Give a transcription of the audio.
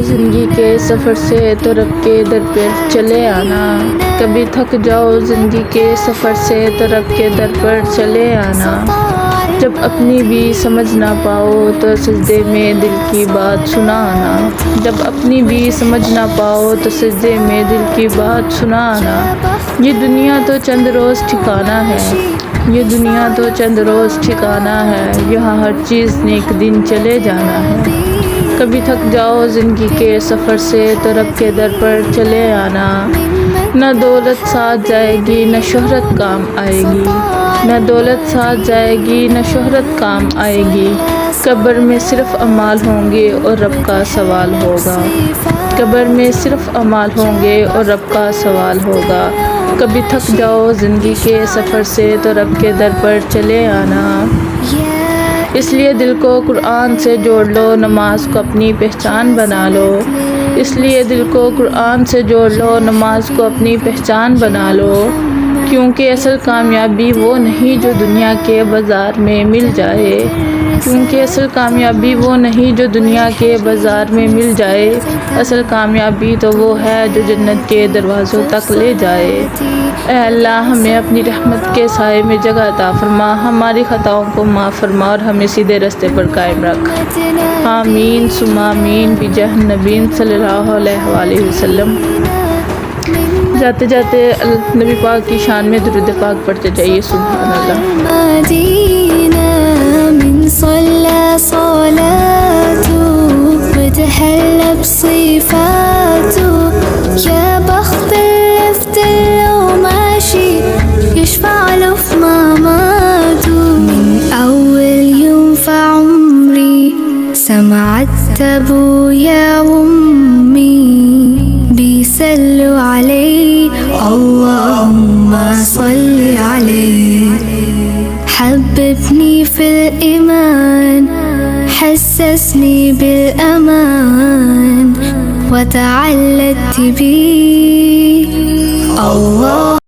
زندگی کے سفر سے تو رب کے در پر چلے آنا، کبھی تھک جاؤ زندگی کے سفر سے تو رب کے در پر چلے آنا، جب اپنی بھی سمجھ نہ پاؤ تو سجدے میں دل کی بات سنانا، جب اپنی بھی سمجھ نہ پاؤ تو سجدے میں دل کی بات سنانا۔ یہ دنیا تو چند روز ٹھکانا ہے، یہ دنیا تو چند روز ٹھکانا ہے، یہاں ہر چیز نے ایک دن چلے جانا ہے، کبھی تھک جاؤ زندگی کے سفر سے تو رب کے در پر چلے آنا، نہ دولت ساتھ جائے گی نہ شہرت کام آئے گی، نہ دولت ساتھ جائے گی نہ شہرت کام آئے گی، قبر میں صرف اعمال ہوں گے اور رب کا سوال ہوگا، قبر میں صرف اعمال ہوں گے اور رب کا سوال ہوگا، کبھی تھک جاؤ زندگی کے سفر سے تو رب کے در پر چلے آنا۔ اس لیے دل کو قرآن سے جوڑ لو، نماز کو اپنی پہچان بنا لو، اس لیے دل کو قرآن سے جوڑ لو، نماز کو اپنی پہچان بنا لو، کیونکہ اصل کامیابی وہ نہیں جو دنیا کے بازار میں مل جائے، کیونکہ اصل کامیابی وہ نہیں جو دنیا کے بازار میں مل جائے، اصل کامیابی تو وہ ہے جو جنت کے دروازوں تک لے جائے۔ اے اللہ ہمیں اپنی رحمت کے سائے میں جگہ عطا فرما، ہماری خطاؤں کو معاف فرما اور ہمیں سیدھے راستے پر قائم رکھ، آمین ثم آمین بجاہ نبی صلی اللہ علیہ وآلہ وسلم۔ جاتے جاتے نبی پاک کی شان میں درود پاک پڑھتے جائیے، سبحان اللہ۔ صلى صلاته وتهلى بصفاته، يا بخت اللي لو ماشي يشفع له في مماته، من أول يوم في عمري سمعت أبويا وأمي بيسلوا علي، اللهم صل عليه، حببني في الإيمان، حسسني بالأمان، وتعلقت بيه، الله